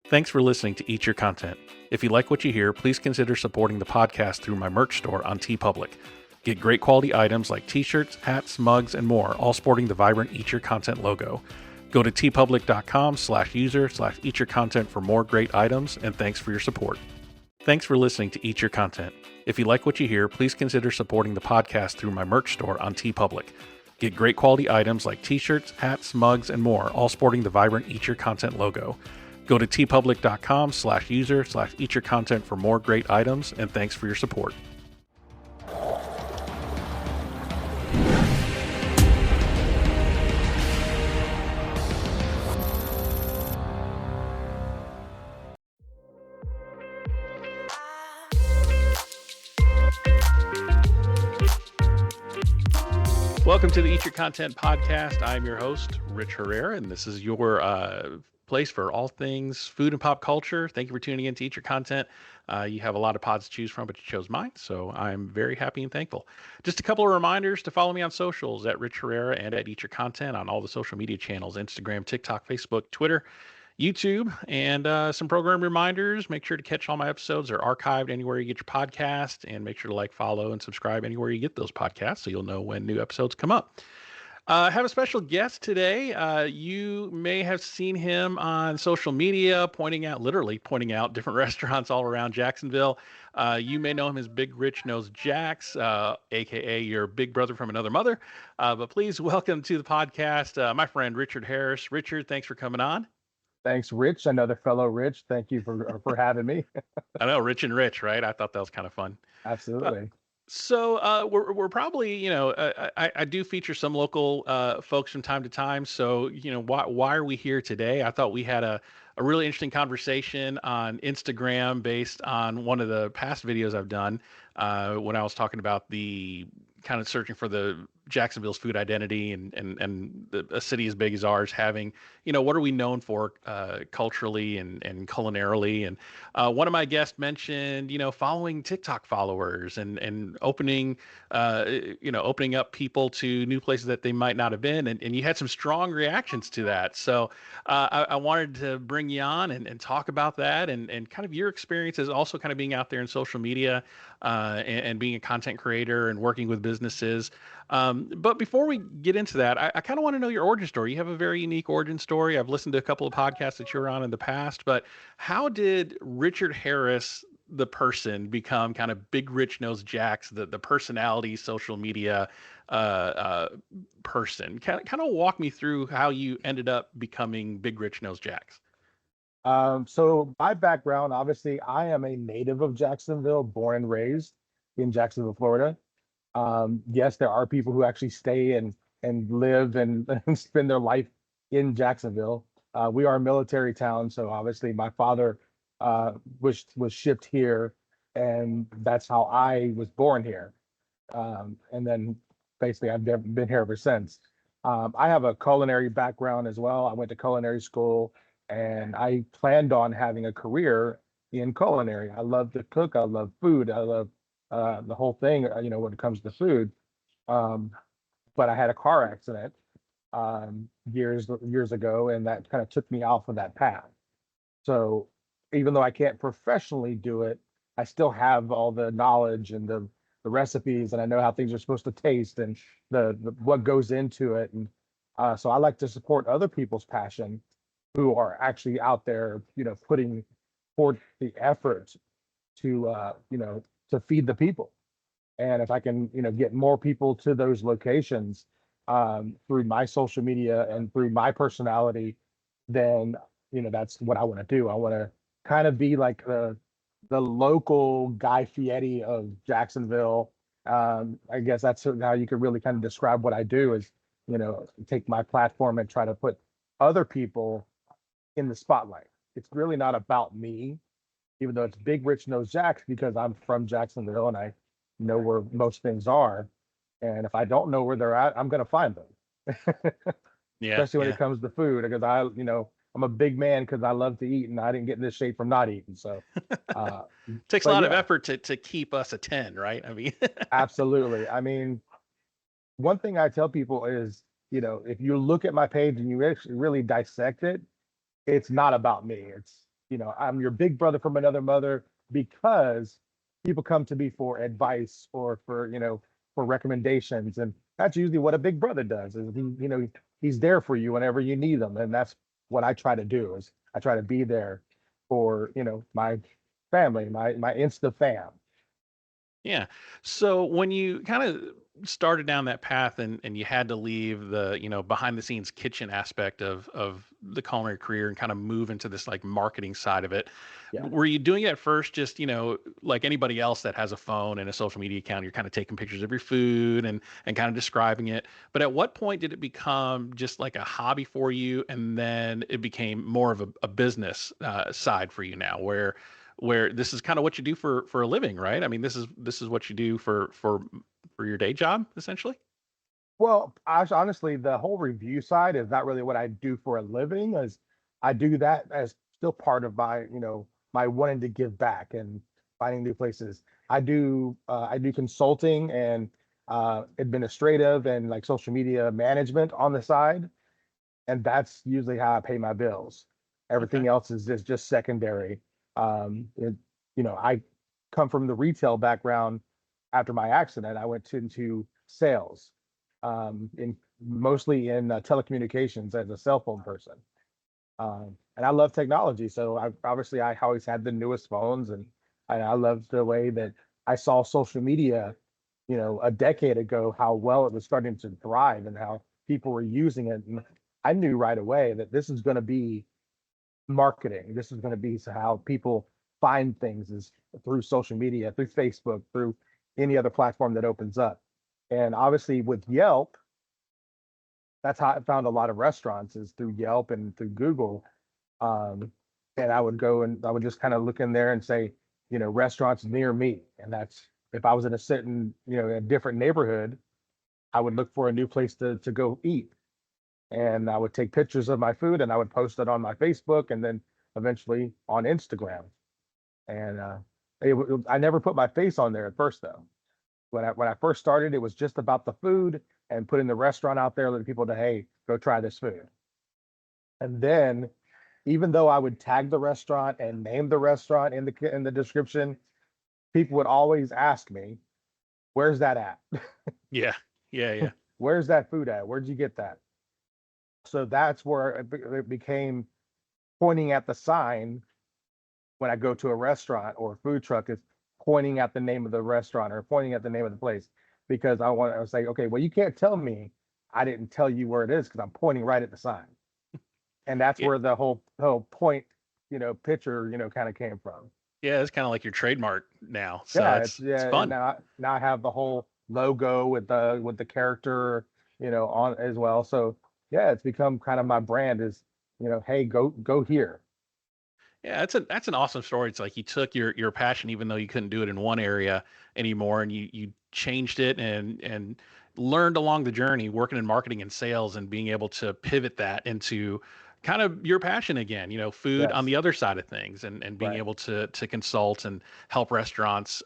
Thanks for listening to Eat Your Content. If you like what you hear, please consider supporting the podcast through my merch store on TeePublic. Get great quality items like t-shirts, hats, mugs, and more, all sporting the vibrant Eat Your Content logo. Go to teepublic.com/user/eatyourcontent for more great items, and thanks for your support. Thanks for listening to Eat Your Content. If you like what you hear, please consider supporting the podcast through my merch store on TeePublic. Get great quality items like t-shirts, hats, mugs, and more, all sporting the vibrant Eat Your Content logo. Go to teepublic.com/user/eatyourcontent for more great items, and thanks for your support. Welcome to the Eat Your Content podcast. I'm your host, Rich Herrera, and this is your place for all things food and pop culture. Thank you for tuning in to Eat Your Content. You have a lot of pods to choose from, but you chose mine, so I'm very happy and thankful. Just a couple of reminders to follow me on socials at Rich Herrera and at Eat Your Content on all the social media channels, Instagram, TikTok, Facebook, Twitter, YouTube, and some program reminders. Make sure to catch all my episodes. They're archived anywhere you get your podcast, and make sure to like, follow, and subscribe anywhere you get those podcasts so you'll know when new episodes come up. I have a special guest today. You may have seen him on social media literally pointing out different restaurants all around Jacksonville. You may know him as Big Rich Knows Jax, aka your big brother from another mother. But please welcome to the podcast my friend Richard Harris. Richard, thanks for coming on. Thanks, Rich. Another fellow Rich. Thank you for having me. I know, Rich and Rich, right? I thought that was kind of fun. Absolutely. So we're probably, I do feature some local folks from time to time. So, why are we here today? I thought we had a really interesting conversation on Instagram based on one of the past videos I've done when I was talking about the kind of searching for the Jacksonville's food identity and a city as big as ours having, what are we known for culturally and culinarily? And one of my guests mentioned, following TikTok followers and opening, opening up people to new places that they might not have been. And you had some strong reactions to that. So I wanted to bring you on and talk about that and kind of your experiences also kind of being out there in social media and being a content creator and working with businesses. But before we get into that, I kind of want to know your origin story. You have a very unique origin story. I've listened to a couple of podcasts that you were on in the past, but how did Richard Harris, the person, become kind of Big Rich Knows Jax, the personality, social media person? Kind of walk me through how you ended up becoming Big Rich Knows Jax. So my background, obviously, I am a native of Jacksonville, born and raised in Jacksonville, Florida. Yes, there are people who actually stay and live and, and spend their life in Jacksonville. We are a military town, so obviously my father was shipped here, and that's how I was born here. And then basically I've never been here ever since. I have a culinary background as well. I went to culinary school, and I planned on having a career in culinary. I love to cook. I love food. I love the whole thing, when it comes to food. Um, but I had a car accident years ago, and that kind of took me off of that path. So even though I can't professionally do it, I still have all the knowledge and the recipes, and I know how things are supposed to taste and the what goes into it. And so I like to support other people's passion who are actually out there, putting forth the effort to to feed the people. And if I can, get more people to those locations through my social media and through my personality, then that's what I want to do. I want to kind of be like the local Guy Fieri of Jacksonville. I guess that's how you could really kind of describe what I do is, take my platform and try to put other people in the spotlight. It's really not about me, even though it's Big Rich Knows Jax because I'm from Jacksonville and I know where most things are. And if I don't know where they're at, I'm going to find them. Yeah, Especially when yeah. it comes to food, because I'm a big man because I love to eat and I didn't get in this shape from not eating. So, uh, Takes a but lot of yeah, effort to keep us a 10, right? I mean, absolutely. I mean, one thing I tell people is, if you look at my page and you actually really dissect it, it's not about me. I'm your big brother from another mother, because people come to me for advice or for recommendations. And that's usually what a big brother does, is he's there for you whenever you need them. And that's what I try to do, is I try to be there for, my family, my Insta fam. Yeah. So when you kind of started down that path and you had to leave the, behind the scenes kitchen aspect of the culinary career and kind of move into this like marketing side of it, Yeah. were you doing it at first just, like anybody else that has a phone and a social media account, you're kind of taking pictures of your food and kind of describing it. But at what point did it become just like a hobby for you and then it became more of a business side for you now where this is kind of what you do for a living, right? I mean, this is what you do for your day job, essentially. Well, honestly, the whole review side is not really what I do for a living, as I do that as still part of my wanting to give back and finding new places. I do consulting and administrative and like social media management on the side, and that's usually how I pay my bills. Okay. Everything else is just secondary. I come from the retail background. After my accident, I went into sales, in mostly in telecommunications as a cell phone person. And I love technology, so I always had the newest phones, and I loved the way that I saw social media, a decade ago, how well it was starting to thrive and how people were using it. And I knew right away that this is going to be marketing. This is going to be how people find things, is through social media, through Facebook, through any other platform that opens up. And obviously with Yelp, that's how I found a lot of restaurants, is through Yelp and through Google. Um, and I would go and I would just kind of look in there and say, restaurants near me. And that's, if I was in a certain, a different neighborhood, I would look for a new place to go eat. And I would take pictures of my food and I would post it on my Facebook and then eventually on Instagram. And I never put my face on there at first, though. When I first started, it was just about the food and putting the restaurant out there, letting people know, hey, go try this food. And then, even though I would tag the restaurant and name the restaurant in the description, people would always ask me, "Where's that at? Yeah. Yeah. Yeah. Where's that food at? Where'd you get that?" So that's where it became pointing at the sign when I go to a restaurant or a food truck, is pointing at the name of the restaurant or pointing at the name of the place, because I want to say, okay, well, you can't tell me I didn't tell you where it is because I'm pointing right at the sign. And that's Yeah. where the whole point, picture, kind of came from. Yeah. It's kind of like your trademark now. So Yeah, it's and fun. now I have the whole logo with the character, on as well. So yeah, it's become kind of my brand, is, hey, go here. Yeah, that's an awesome story. It's like you took your passion, even though you couldn't do it in one area anymore, and you changed it and learned along the journey, working in marketing and sales, and being able to pivot that into kind of your passion again. Food on Yes, the other side of things, and being right. able to consult and help restaurants,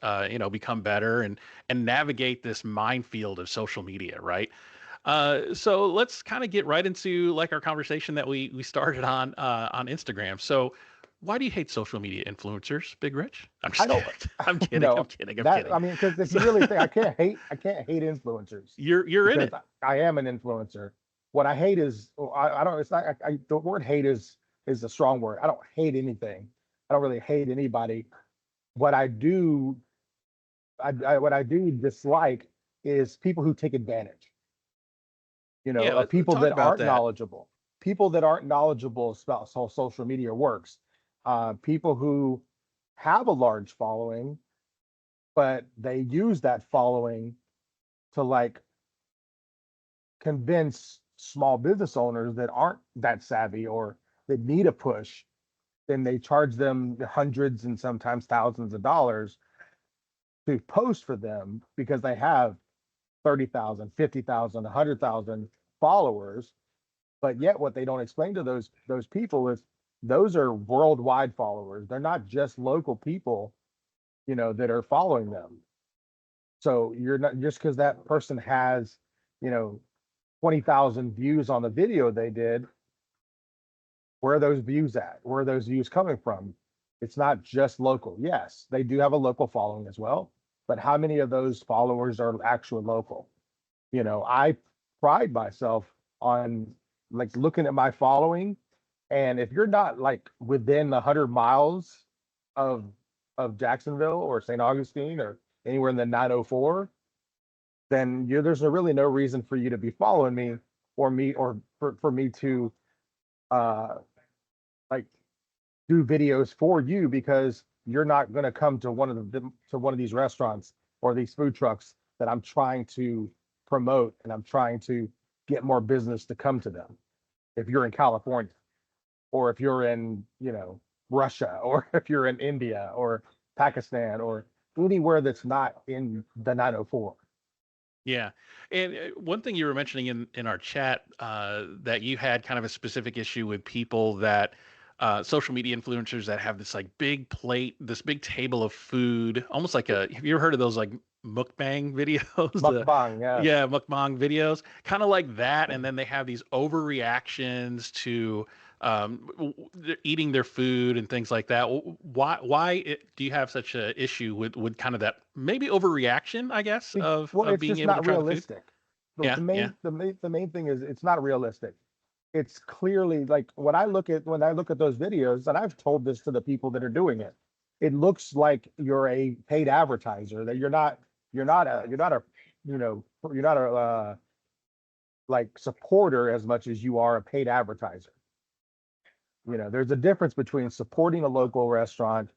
become better and navigate this minefield of social media, right? So let's kind of get right into like our conversation that we started on Instagram. So why do you hate social media influencers, Big Rich? I'm I just don't kidding. I'm kidding. I'm know kidding. I'm that. kidding. I mean, because if So you really think, I can't hate influencers, you're in because it. I am an influencer. What I hate is, well, I don't. It's not. The word hate is a strong word. I don't hate anything. I don't really hate anybody. What I do, what I do dislike is people who take advantage. Yeah, Of let's people talk that about aren't that. knowledgeable. People that aren't knowledgeable about how social media works. People who have a large following, but they use that following to like convince small business owners that aren't that savvy or that need a push. Then they charge them hundreds and sometimes thousands of dollars to post for them because they have 30,000, 50,000, 100,000 followers. But yet what they don't explain to those people is those are worldwide followers. They're not just local people, that are following them. So you're not, just because that person has, you know, 20,000 views on the video they did, Where are those views at? Where are those views coming from? It's not just local. Yes, they do have a local following as well, but how many of those followers are actual local? I pride myself on like looking at my following, and if you're not like within 100 miles of Jacksonville or St. Augustine or anywhere in the 904, then there's really no reason for you to be following me, or for me to uh like do videos for you, because you're not going to come to one of these restaurants or these food trucks that I'm trying to promote, and I'm trying to get more business to come to them. If you're in California, or if you're in, Russia, or if you're in India or Pakistan, or anywhere that's not in the 904. Yeah. And one thing you were mentioning in our chat, that you had kind of a specific issue with people that social media influencers that have this like big plate, this big table of food, almost like have you ever heard of those like mukbang videos? Mukbang, yes. Yeah, mukbang videos, kind of like that. And then they have these overreactions to they're eating their food and things like that. Do you have such a issue with kind of that maybe overreaction, I guess, Well, of it's being just able to not try the food? realistic. The Yeah, yeah, main the main thing is it's not realistic. It's clearly like when I look at those videos, and I've told this to the people that are doing it, it looks like you're a paid advertiser, that you're not a you're not a like supporter as much as you are a paid advertiser. There's a difference between supporting a local restaurant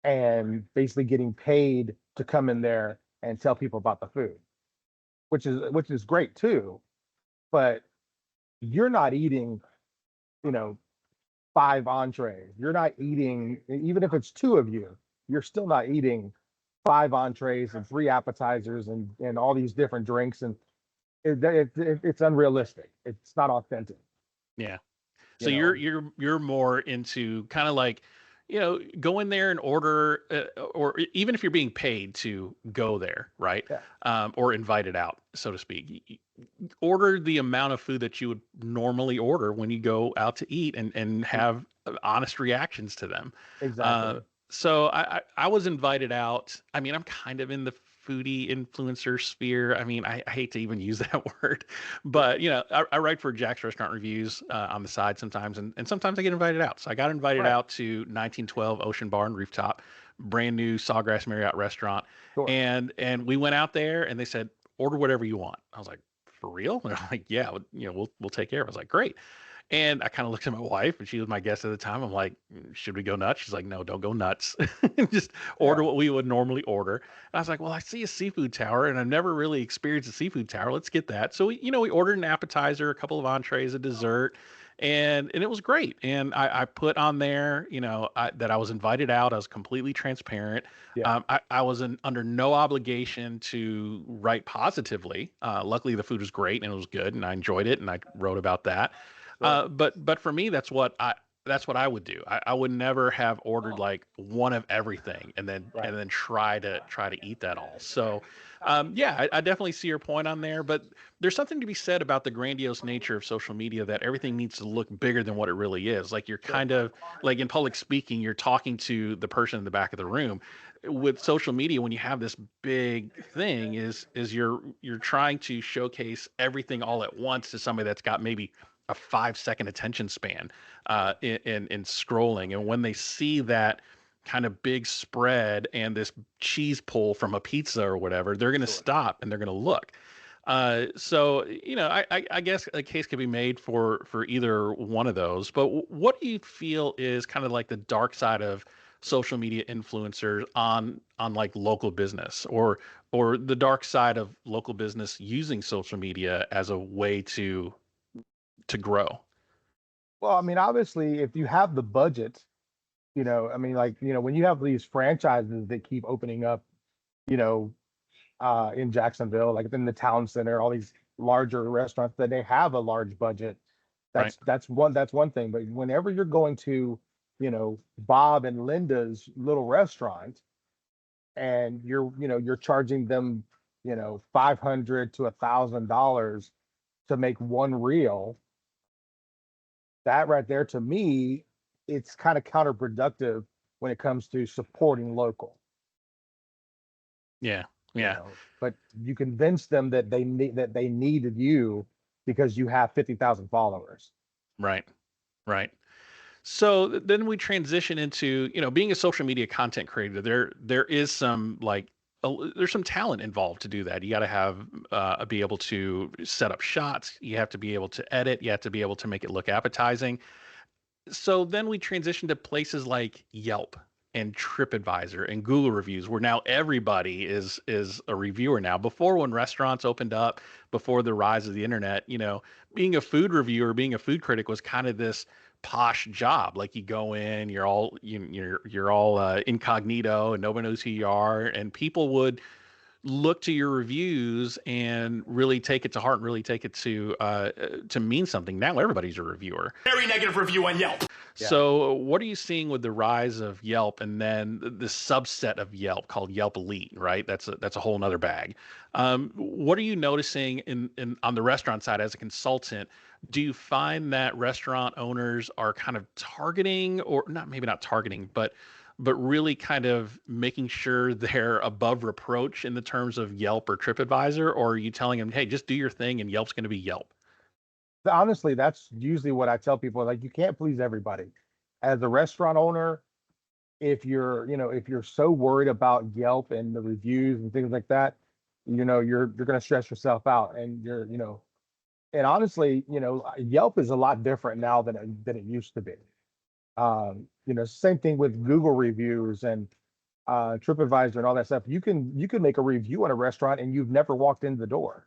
and basically getting paid to come in there and tell people about the food, which is great too. But you're not eating, you know, 5 entrees. You're not eating, even if it's two of you, you're still not eating 5 entrees and 3 appetizers and all these different drinks. And it's unrealistic. It's not authentic, yeah. So you you're know. you're more into kind of like, go in there and order, even if you're being paid to go there, right? Yeah, Or invited out, so to speak. Order the amount of food that you would normally order when you go out to eat, and e- have honest reactions to them. Uh, exactly. so I was invited out. I mean, I'm kind of in the foodie influencer sphere. I mean, I hate to even use that word, Yeah, but I write for Jack's Restaurant Reviews on the side sometimes, and sometimes I get invited out. So I got invited right. out to 1912 Ocean Bar and Rooftop, brand new Sawgrass Marriott restaurant, Sure. and we went out there, and they said order whatever you want. I was like, for real? And they're like, yeah, we'll take care of it. I was like, great. And I kind of looked at my wife, and she was my guest at the time. I'm like, should we go nuts? She's like, no, don't go nuts. Just Yeah, order what we would normally order. And I was like, well, I see a seafood tower, and I've never really experienced a seafood tower. Let's get that. So we ordered an appetizer, a couple of entrees, a dessert, and it was great. And I put on there, that I was invited out. I was completely transparent. yeah, I was under no obligation to write positively. Luckily, the food was great and it was good, and I enjoyed it, and I wrote about that. sure. But for me, that's what I would do. I would never have ordered like one of everything, and then Right. try to eat that all. So, yeah, I definitely see your point on there. But there's something to be said about the grandiose nature of social media, that everything needs to look bigger than what it really is. Like, you're Sure. kind of like in public speaking, you're talking to the person in the back of the room. With social media, when you have this big thing, is you're trying to showcase everything all at once to somebody that's got maybe a 5 second attention span, in scrolling. And when they see that kind of big spread and this cheese pull from a pizza or whatever, they're going to Sure. stop and they're going to look. So I guess a case could be made for either one of those. But what do you feel is kind of like the dark side of social media influencers on like local business, or the dark side of local business using social media as a way to grow? Well, I mean, obviously, if you have the budget, I mean, like, when you have these franchises that keep opening up, you know, in Jacksonville, like in the town center, all these larger restaurants that they have a large budget. Right. That's one thing. But whenever you're going to, Bob and Linda's little restaurant, and you're charging them, $500 to $1,000 to make one reel, that right there to me, it's kind of counterproductive when it comes to supporting local, Yeah. you Yeah. know. But you convince them that they needed you because you have 50,000 followers. Right. Right. So then we transition into, being a social media content creator. There is some there's some talent involved to do that. You got to have be able to set up shots. You have to be able to edit. You have to be able to make it look appetizing. So then we transition to places like Yelp and TripAdvisor and Google reviews, where now everybody is a reviewer now. Before, when restaurants opened up, before the rise of the internet, being a food reviewer, being a food critic was kind of this posh job. Like, you go in, you're all incognito, and nobody knows who you are, and people would look to your reviews and really take it to heart and really take it to mean something. Now everybody's a reviewer. Very negative review on Yelp. Yeah. So what are you seeing with the rise of Yelp, and then the subset of Yelp called Yelp Elite, right? That's a whole nother bag. What are you noticing in on the restaurant side as a consultant? Do you find that restaurant owners are kind of targeting, or not, maybe not targeting, but really kind of making sure they're above reproach in the terms of Yelp or TripAdvisor? Or are you telling them, hey, just do your thing and Yelp's going to be Yelp? Honestly, that's usually what I tell people. Like, you can't please everybody. As a restaurant owner, if you're so worried about Yelp and the reviews and things like that, you're going to stress yourself out, and and honestly, Yelp is a lot different now than it used to be. Same thing with Google reviews and TripAdvisor and all that stuff. You can make a review on a restaurant and you've never walked in the door,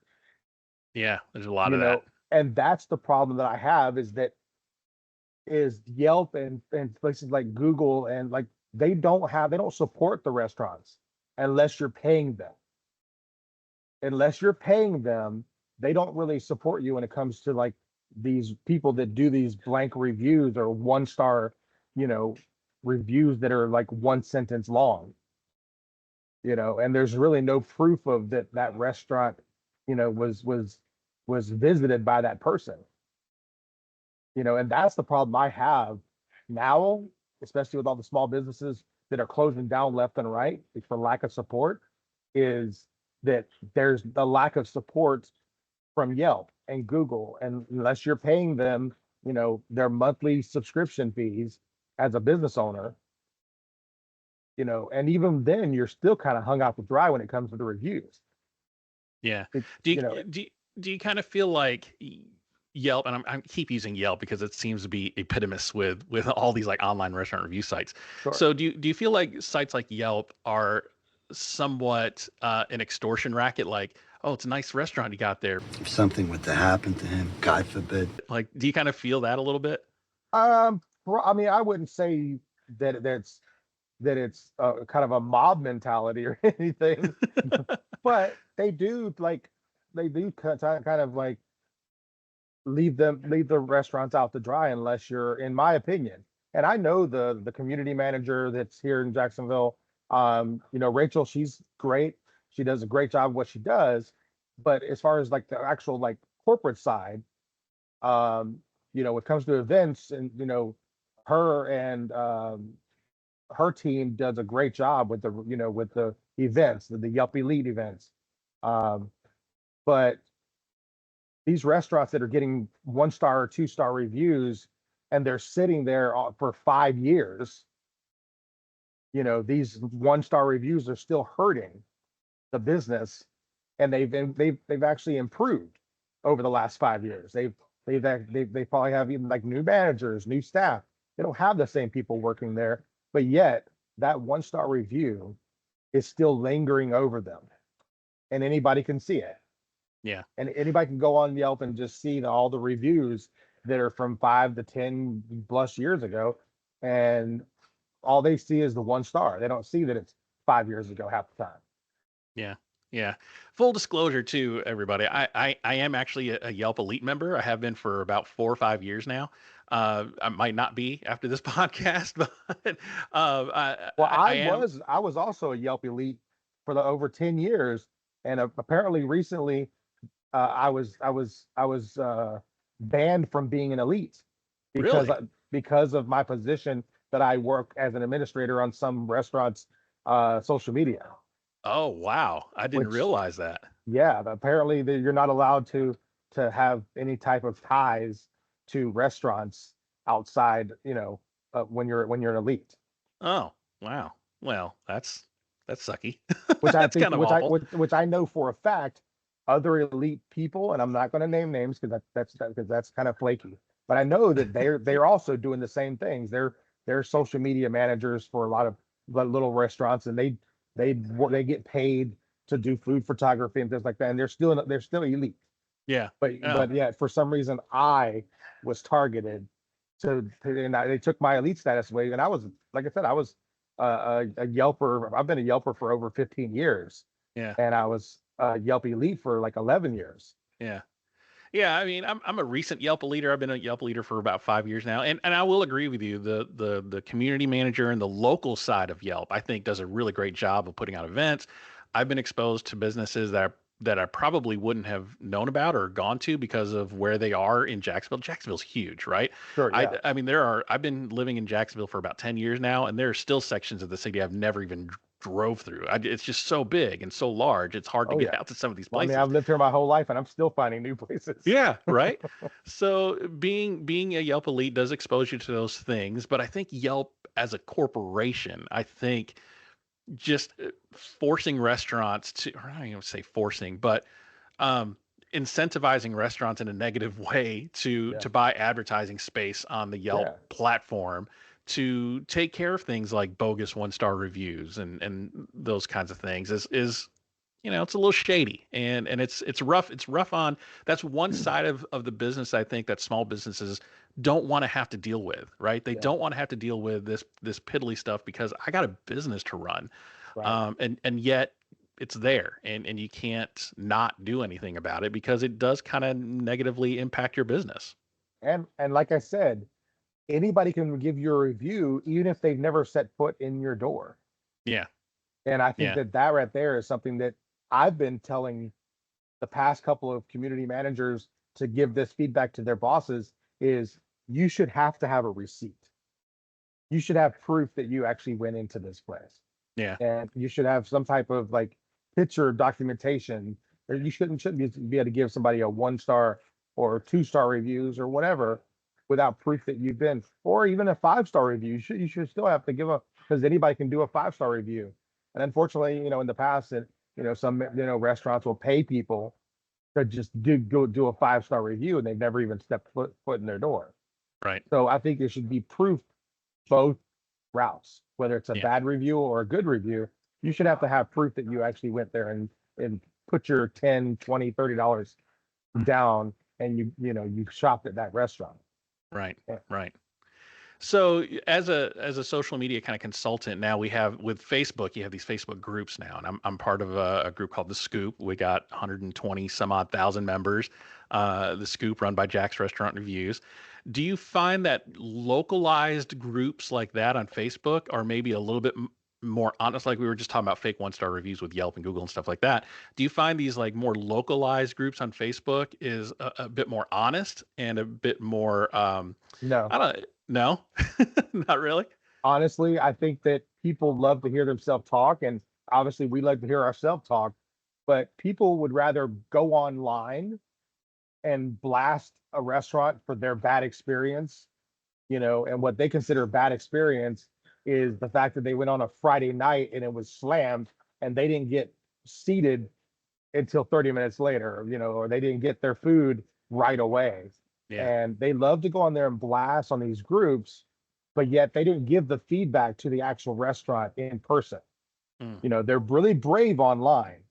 Yeah, there's a lot you of that. know, and that's the problem that I have, is Yelp and places like Google, and like, they don't support the restaurants unless you're paying them. Unless you're paying them, they don't really support you when it comes to like these people that do these blank reviews or 1 star, you know, reviews that are like one sentence long, and there's really no proof of that restaurant, was visited by that person, and that's the problem I have now, especially with all the small businesses that are closing down left and right for lack of support, is that there's the lack of support from Yelp and Google. And unless you're paying them, their monthly subscription fees as a business owner, and even then you're still kind of hung out to dry when it comes to the reviews. Yeah. It, Do you you know, do you kind of feel like Yelp, and I keep using Yelp because it seems to be eponymous with all these like online restaurant review sites. sure. So do you feel like sites like Yelp are somewhat an extortion racket? Like, oh, it's a nice restaurant you got there. If something were to happen to him, God forbid. Like, do you kind of feel that a little bit? I mean, I wouldn't say that it's kind of a mob mentality or anything, but they do kind of like leave the restaurants out to dry, unless you're, in my opinion. And I know the community manager that's here in Jacksonville. Rachel, she's great. She does a great job of what she does. But as far as like the actual like corporate side, when it comes to events, and her and her team does a great job with the events, the Yelp Elite events. Um, but these restaurants that are getting 1 star or 2 star reviews, and they're sitting there for 5 years, these 1 star reviews are still hurting the business, and they've actually improved over the last 5 years. They probably have even like new managers, new staff. They don't have the same people working there, but yet that 1 star review is still lingering over them, and anybody can see it. Yeah. And anybody can go on Yelp and just see all the reviews that are from 5 to 10 plus years ago, and all they see is the 1 star. They don't see that it's 5 years ago half the time. Yeah. Yeah. Full disclosure to everybody. I am actually a Yelp Elite member. I have been for about 4 or 5 years now. I might not be after this podcast, but Well, I am. I was also a Yelp Elite for the over 10 years, and apparently recently I was banned from being an elite. because Really? because of my position that I work as an administrator on some restaurants' social media. Oh, wow. I didn't Which, realize that. yeah, apparently you're not allowed to have any type of ties to restaurants outside, when you're an elite. Oh, wow. Well, that's sucky. Which I That's think, kind of awful. which I know for a fact, other elite people, and I'm not going to name names because that's kind of flaky. But I know that they're also doing the same things. They're social media managers for a lot of little restaurants, and they get paid to do food photography and things like that. And they're still elite. Yeah. But Oh, yeah, for some reason I was targeted they took my elite status away, and I was, like I said, I was a Yelper. I've been a Yelper for over 15 years, yeah. and I was a Yelp elite for like 11 years. Yeah. Yeah, I mean, I'm a recent Yelp leader. I've been a Yelp leader for about 5 years now, and I will agree with you. The community manager and the local side of Yelp, I think, does a really great job of putting out events. I've been exposed to businesses that I probably wouldn't have known about or gone to because of where they are in Jacksonville. Jacksonville's huge, right? Sure, yeah. I mean, I've been living in Jacksonville for about 10 years now, and there are still sections of the city I've never even drove through. It's just so big and so large. It's hard to Oh get yeah. out to some of these Well, I mean, places. I've lived here my whole life, and I'm still finding new places. Yeah, right. So being a Yelp elite does expose you to those things, but I think Yelp as a corporation, I think just forcing restaurants to, or I don't even say forcing, but um, incentivizing restaurants in a negative way to Yeah, buy advertising space on the Yelp yeah. platform to take care of things like bogus one-star reviews and those kinds of things is it's a little shady and it's rough. It's rough on that's one side of the business I think that small businesses don't want to have to deal with, right? They Yeah, don't want to have to deal with this piddly stuff because I got a business to run. right. And yet it's there and you can't not do anything about it because it does kind of negatively impact your business. And like I said, anybody can give you a review, even if they've never set foot in your door. Yeah. And I think Yeah. that right there is something that I've been telling the past couple of community managers to give this feedback to their bosses is you should have to have a receipt. You should have proof that you actually went into this place. Yeah. And you should have some type of like picture documentation. Or you shouldn't be able to give somebody a 1 star or 2 star reviews or whatever without proof that you've been, or even a 5 star review. You should still have to give a, because anybody can do a 5 star review. And unfortunately, in the past, that some restaurants will pay people to just go do a 5 star review, and they've never even stepped foot in their door. Right. So I think there should be proof both routes, whether it's a Yeah. bad review or a good review. You should have to have proof that you actually went there and put your 10, 20, $30 down, and you shopped at that restaurant. Right. Yeah. Right. So as a social media kind of consultant, now we have with Facebook, you have these Facebook groups now, and I'm part of a group called The Scoop. We got 120 some odd thousand members. The Scoop run by Jack's Restaurant Reviews. Do you find that localized groups like that on Facebook are maybe a little bit more honest? Like we were just talking about fake one-star reviews with Yelp and Google and stuff like that. Do you find these like more localized groups on Facebook is a bit more honest and a bit more No, I don't no, not really. honestly, I think that people love to hear themselves talk, and obviously we like to hear ourselves talk, but people would rather go online and blast a restaurant for their bad experience, and what they consider bad experience is the fact that they went on a Friday night and it was slammed, and they didn't get seated until 30 minutes later, or they didn't get their food right away. Yeah. And they love to go on there and blast on these groups, but yet they didn't give the feedback to the actual restaurant in person. Mm, They're really brave online.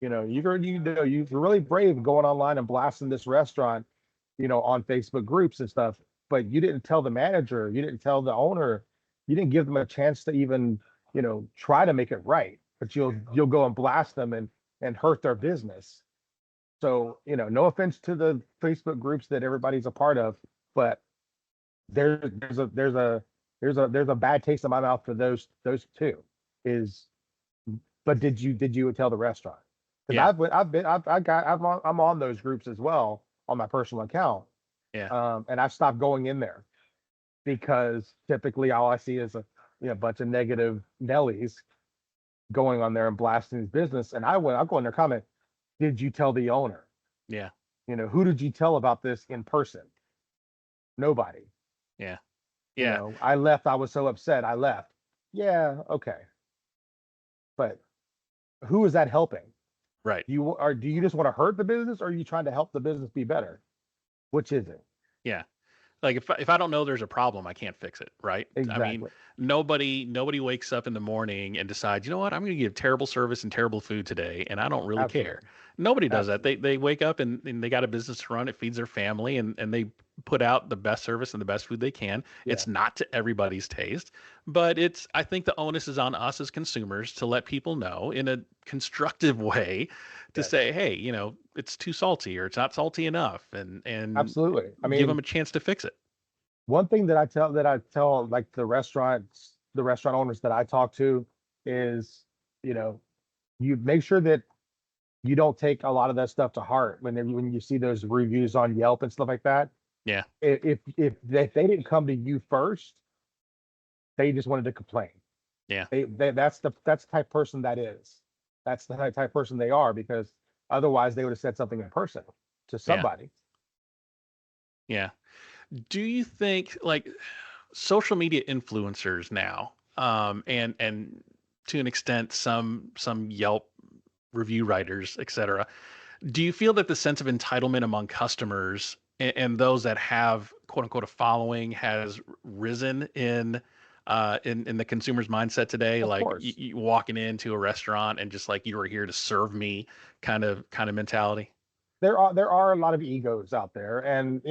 You're really brave going online and blasting this restaurant, on Facebook groups and stuff, but you didn't tell the manager, you didn't tell the owner, you didn't give them a chance to even, try to make it right. But you'll go and blast them and hurt their business. So, no offense to the Facebook groups that everybody's a part of, but there's a bad taste in my mouth for those two. Is But did you tell the restaurant? Because yeah. I'm on those groups as well on my personal account, Yeah. and I've stopped going in there because typically all I see is a bunch of negative Nellies going on there and blasting his business. And I'll go in there comment, did you tell the owner? Yeah. Who did you tell about this in person? Nobody. Yeah. Yeah. I left. I was so upset. I left. Yeah. Okay. But who is that helping? Right. Do you just want to hurt the business, or are you trying to help the business be better? Which is it? Yeah. Like if I don't know there's a problem, I can't fix it, right? I mean, Exactly. nobody wakes up in the morning and decides, you know what, I'm going to give terrible service and terrible food today, and I don't really care. Absolutely. Nobody does that. Absolutely. They wake up and they got a business to run. It feeds their family, and they put out the best service and the best food they can. Yeah. It's not to everybody's taste, but I think the onus is on us as consumers to let people know in a constructive way to Yes. say, hey, it's too salty or it's not salty enough, and Absolutely. I give them mean, a chance to fix it. one thing that I tell like the restaurant owners that I talk to is, you know, you make sure that you don't take a lot of that stuff to heart when you see those reviews on Yelp and stuff like that. Yeah. If they didn't come to you first, they just wanted to complain. Yeah. That's the type of person that is. That's the type of person they are, because otherwise they would have said something in person to Yeah. somebody. Yeah. Do you think like social media influencers now, and to an extent some Yelp review writers, etc. Do you feel that the sense of entitlement among customers and those that have quote unquote a following has risen in the consumer's mindset today? Of Like course. you walking into a restaurant and just like you were here to serve me kind of mentality. There are a lot of egos out there, and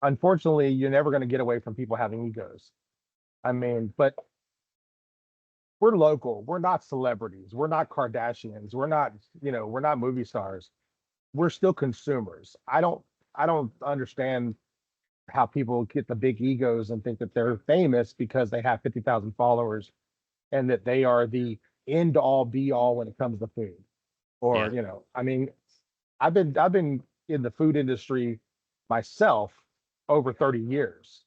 unfortunately, you're never going to get away from people having egos. I mean, but we're local. We're not celebrities. We're not Kardashians. We're not movie stars. We're still consumers. I don't understand how people get the big egos and think that they're famous because they have 50,000 followers and that they are the end all be all when it comes to food. Or, Yeah. I mean, I've been in the food industry myself over 30 years,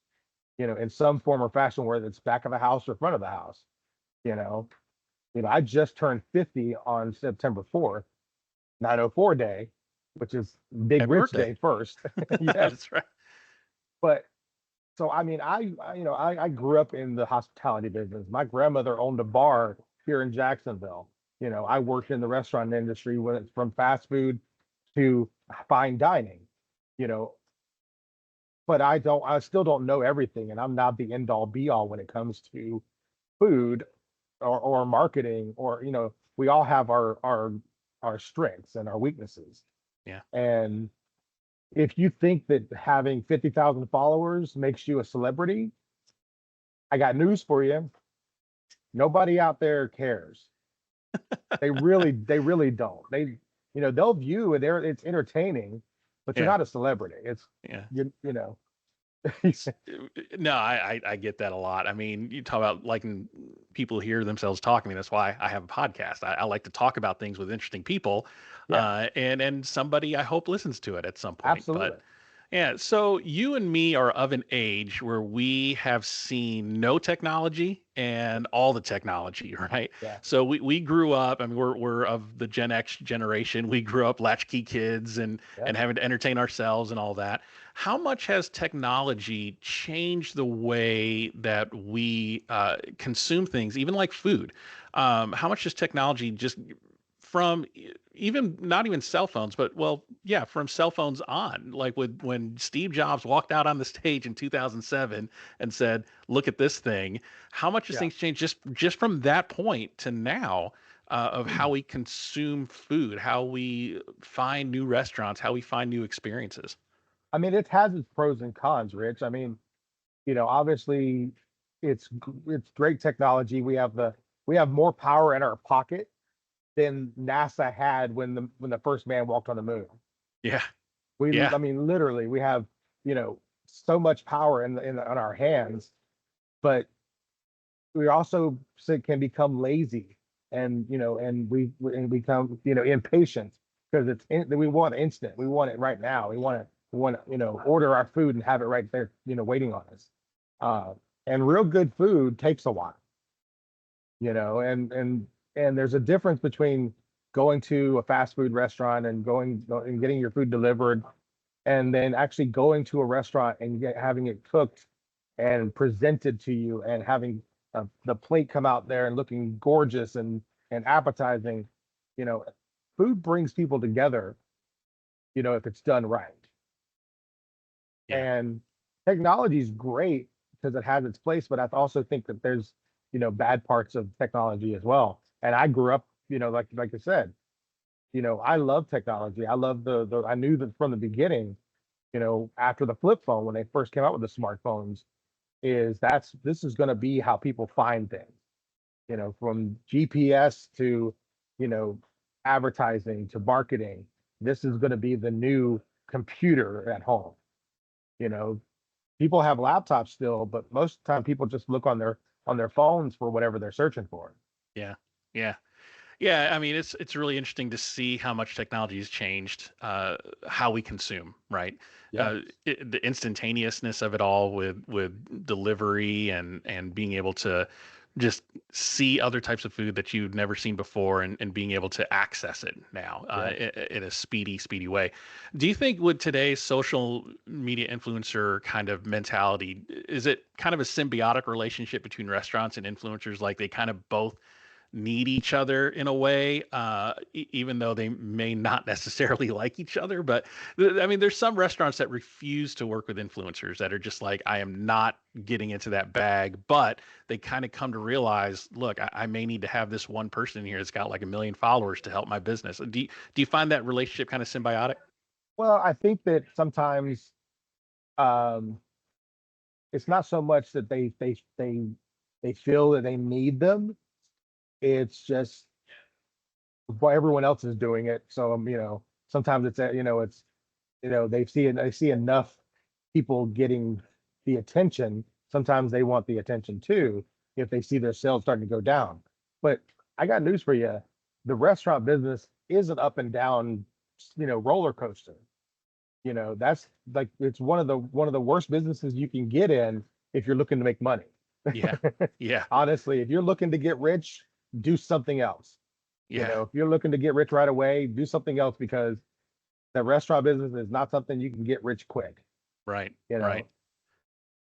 in some form or fashion, whether it's back of the house or front of the house. You know, I just turned 50 on September 4th, 904 day, which is Big Happy Rich birthday. Day first. Yes. That's right. But so I mean, I grew up in the hospitality business. My grandmother owned a bar here in Jacksonville. I worked in the restaurant industry, when it's from fast food to fine dining. You know, but I still don't know everything, and I'm not the end all be all when it comes to food or marketing, or we all have our strengths and our weaknesses. Yeah. And if you think that having 50,000 followers makes you a celebrity, I got news for you. Nobody out there cares. They really don't. They'll view it. It's entertaining, but you're Yeah. not a celebrity. It's Yeah. you know. No, I get that a lot. I mean, you talk about liking people hear themselves talk. I mean, that's why I have a podcast. I like to talk about things with interesting people, Yeah, and somebody I hope listens to it at some point. absolutely. But yeah, so you and me are of an age where we have seen no technology and all the technology, right? Yeah, So we grew up. I mean, we're of the Gen X generation. We grew up latchkey kids yeah. and having to entertain ourselves and all that. How much has technology changed the way that we consume things, even like food? How much has technology just from even not even cell phones, but well, yeah, from cell phones on, like when Steve Jobs walked out on the stage in 2007 and said, "Look at this thing." How much has Yeah. things changed just from that point to now? Of how we consume food, how we find new restaurants, how we find new experiences. I mean, it has its pros and cons, Rich. I mean, obviously, it's great technology. We have more power in our pocket than NASA had when the first man walked on the moon. Yeah, I yeah, mean, literally, we have so much power on our hands, but we also can become lazy, and we become impatient, because we want instant. We want it right now. We want it want to, order our food and have it right there, waiting on us. Uh, and real good food takes a while, and there's a difference between going to a fast food restaurant and going and getting your food delivered, and then actually going to a restaurant and having it cooked and presented to you, and having the plate come out there and looking gorgeous and appetizing. You know, food brings people together, if it's done right. Yeah. And technology is great because it has its place, but I also think that there's, bad parts of technology as well. And I grew up, like I said, I love technology. I love the I knew that from the beginning, after the flip phone, when they first came out with the smartphones, this is going to be how people find things, from GPS to, you know, advertising to marketing. This is going to be the new computer at home. You know, people have laptops still, but most of the time people just look on their phones for whatever they're searching for. Yeah. Yeah. Yeah, I mean, it's really interesting to see how much technology has changed how we consume, right? Yes. The instantaneousness of it all with delivery and being able to just see other types of food that you've never seen before and being able to access it now Yes. in a speedy way. Do you think with today's social media influencer kind of mentality, is it kind of a symbiotic relationship between restaurants and influencers? Like they kind of both need each other in a way, even though they may not necessarily like each other. But I mean, there's some restaurants that refuse to work with influencers that are just like, I am not getting into that bag. But they kind of come to realize, look, I may need to have this one person here that's got like 1 million followers to help my business. Do you find that relationship kind of symbiotic? Well, I think that sometimes um, it's not so much that they feel that they need them. It's just why everyone else is doing it. So sometimes it's it's they see enough people getting the attention. Sometimes they want the attention too if they see their sales starting to go down. But I got news for you. The restaurant business is an up and down, roller coaster. That's like it's one of the worst businesses you can get in if you're looking to make money. Yeah. Yeah. Honestly, if you're looking to get rich, do something else. Yeah. If you're looking to get rich right away, do something else because the restaurant business is not something you can get rich quick. Right. You Right.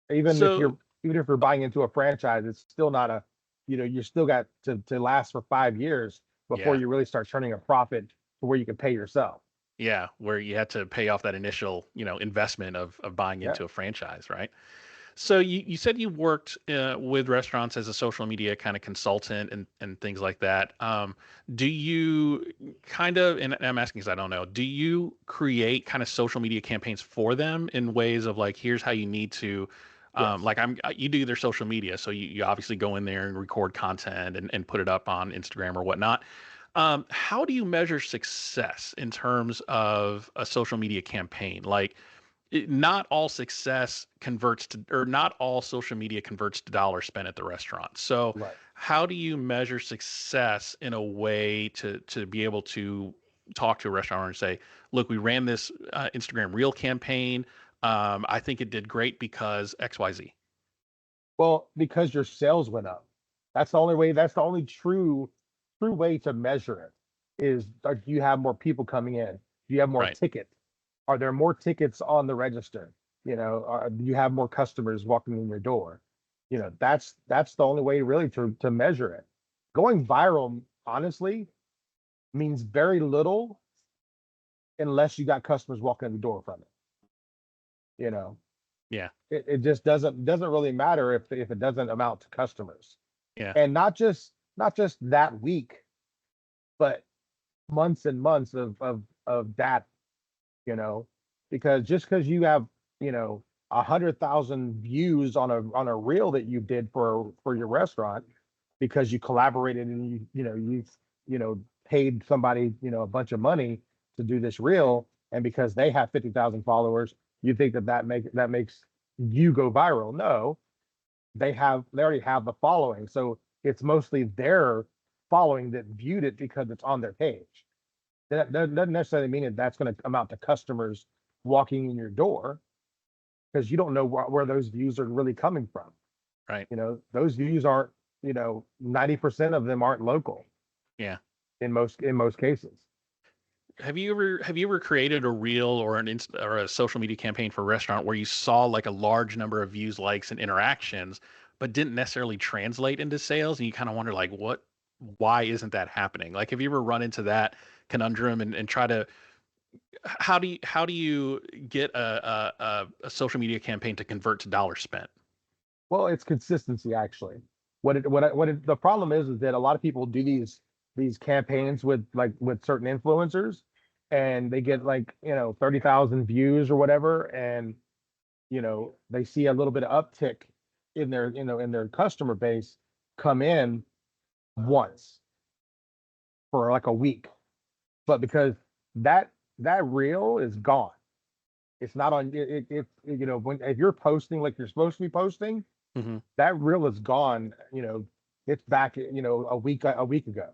know, even if So you're even if you're buying into a franchise, it's still not a, you're still got to last for 5 years before yeah. you really start turning a profit to where you can pay yourself. Yeah, where you had to pay off that initial, investment of buying Yeah. into a franchise, right? So you said you worked with restaurants as a social media kind of consultant and things like that. Do you kind of, and I'm asking because I don't know, do you create kind of social media campaigns for them in ways of like, here's how you need to, Yes. like you do their social media, so you obviously go in there and record content and put it up on Instagram or whatnot. How do you measure success in terms of a social media campaign? Like, not all success converts to, or not all social media converts to dollars spent at the restaurant. So, Right. how do you measure success in a way to be able to talk to a restaurant owner and say, "Look, we ran this Instagram Reel campaign. I think it did great because X, Y, Z." Well, because your sales went up. That's the only way. That's the only true way to measure it. Do you have more people coming in? Do you have more Right. tickets? Are there more tickets on the register? Do you have more customers walking in your door? That's the only way really to measure it. Going viral, honestly, means very little unless you got customers walking in the door from it. You know, Yeah. it just doesn't really matter if it doesn't amount to customers. Yeah. And not just that week, but months and months of that, you know, because just because you have, 100,000 views on a reel that you did for your restaurant, because you collaborated and you paid somebody, a bunch of money to do this reel, and because they have 50,000 followers, you think that makes you go viral. No, they already have the following. So it's mostly their following that viewed it because it's on their page. That doesn't necessarily mean that that's going to amount to customers walking in your door because you don't know where those views are really coming from. Right. Those views aren't, 90% of them aren't local Yeah. in most cases. Have you ever created a reel or or a social media campaign for a restaurant where you saw like a large number of views, likes, and interactions, but didn't necessarily translate into sales, and you kind of wonder like why isn't that happening? Like, have you ever run into that conundrum and try to how do you get a social media campaign to convert to dollars spent? Well, it's consistency actually. The problem is that a lot of people do these campaigns with certain influencers, and they get like 30,000 views or whatever, and they see a little bit of uptick in their customer base come in once for like a week, but because that that reel is gone, it's not on when if you're posting like you're supposed to be posting, Hmm. that reel is gone. It's back a week ago.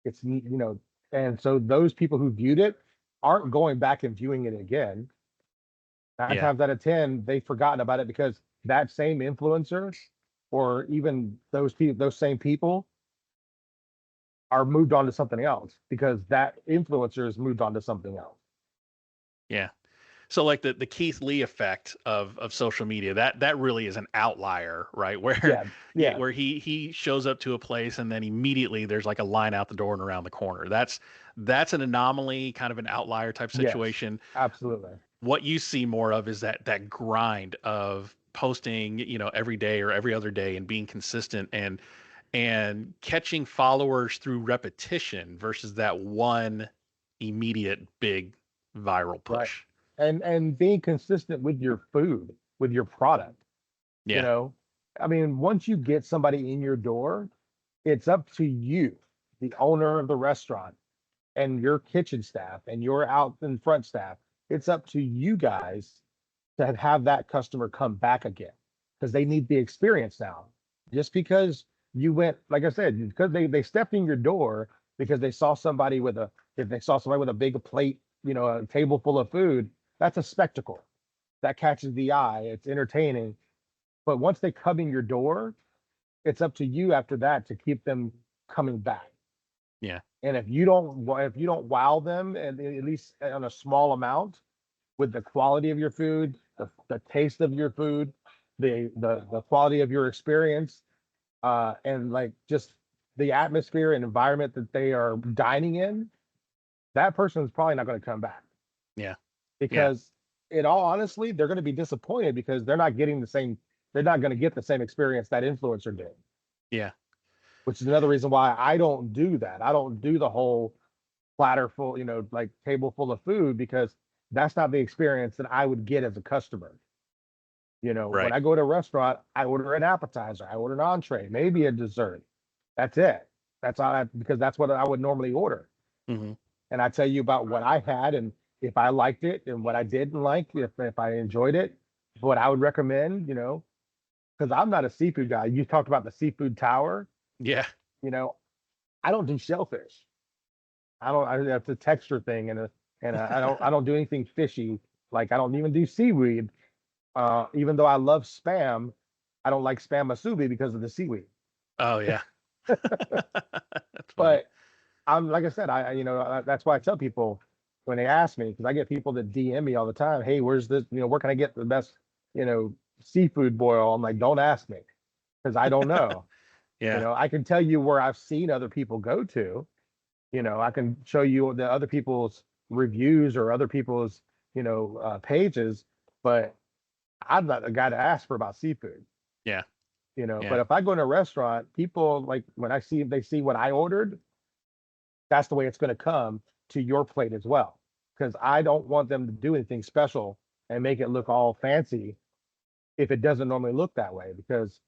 It's and so those people who viewed it aren't going back and viewing it again. Nine Yeah. times out of 10, they've forgotten about it because that same influencer or even those same people are moved on to something else because that influencer has moved on to something else. Yeah. So like the Keith Lee effect of social media, that really is an outlier, right? Where Yeah, yeah, where he shows up to a place and then immediately there's like a line out the door and around the corner. That's an anomaly, kind of an outlier type yes, situation. absolutely. What you see more of is that grind of posting, every day or every other day and being consistent and catching followers through repetition versus that one immediate big viral Right. push. And being consistent with your food, with your product, you Yeah. know. I mean, once you get somebody in your door, it's up to you, the owner of the restaurant, and your kitchen staff and your out in front staff. It's up to you guys to have that customer come back again because they need the experience now. Just because you went, like I said, because they stepped in your door because they saw somebody with a if they saw somebody with a big plate, a table full of food, that's a spectacle that catches the eye. It's entertaining. But once they come in your door, it's up to you after that to keep them coming back. Yeah. And if you don't wow them, and at least on a small amount, with the quality of your food, the taste of your food, the quality of your experience, and like just the atmosphere and environment that they are dining in, that person is probably not going to come back Yeah. Yeah. because, in all honestly, they're going to be disappointed because they're not going to get the same experience that influencer did, Yeah. which is another reason why I don't do that. I don't do the whole platter full, like table full of food because that's not the experience that I would get as a customer. When Right. I go to a restaurant, I order an appetizer, I order an entree, maybe a dessert. That's it. That's all because that's what I would normally order. Hmm. And I tell you about what I had and if I liked it and what I didn't like, if I enjoyed it, what I would recommend, because I'm not a seafood guy. You talked about the seafood tower, Yeah. you know, I don't do shellfish. That's a texture thing, I don't do anything fishy. Like I don't even do seaweed. Even though I love spam, I don't like spam masubi because of the seaweed. Oh yeah. That's funny. But I'm like I said, that's why I tell people when they ask me because I get people that DM me all the time. Hey, where's this? Where can I get the best, you know, seafood boil? I'm like, don't ask me because I don't know. Yeah. I can tell you where I've seen other people go to. I can show you the other people's reviews or other people's, pages, but I'm not the guy to ask for about seafood. Yeah. But Yeah. if I go to a restaurant, people like when they see what I ordered, that's the way it's going to come to your plate as well. Because I don't want them to do anything special and make it look all fancy if it doesn't normally look that way. Because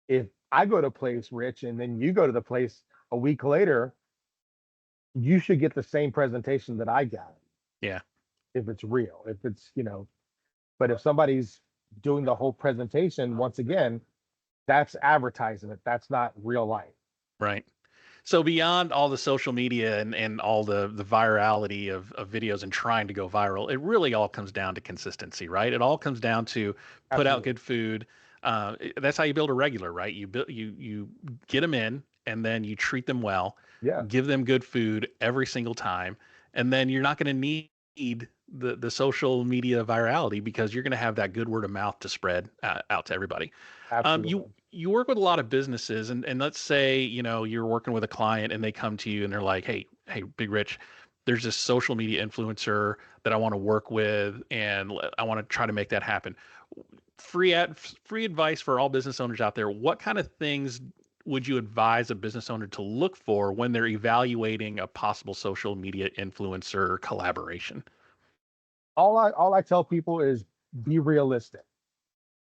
if I go to a place, Rich, and then you go to the place a week later, you should get the same presentation that I got Yeah. if it's real. If it's, but if somebody's doing the whole presentation, once again, that's advertising it. That's not real life. Right. So beyond all the social media and all the virality of videos and trying to go viral, it really all comes down to consistency, right? It all comes down to put out Absolutely. good food. That's how you build a regular, right? You get them in, and then you treat them well, Yeah, give them good food every single time, and then you're not going to need the social media virality because you're going to have that good word of mouth to spread out to everybody. You absolutely. you work with a lot of businesses, and let's say you're working with a client and they come to you and they're like, hey, Big Rich, there's this social media influencer that I want to work with, and I want to try to make that happen. Free advice for all business owners out there. What kind of things would you advise a business owner to look for when they're evaluating a possible social media influencer collaboration? All I tell people is be realistic.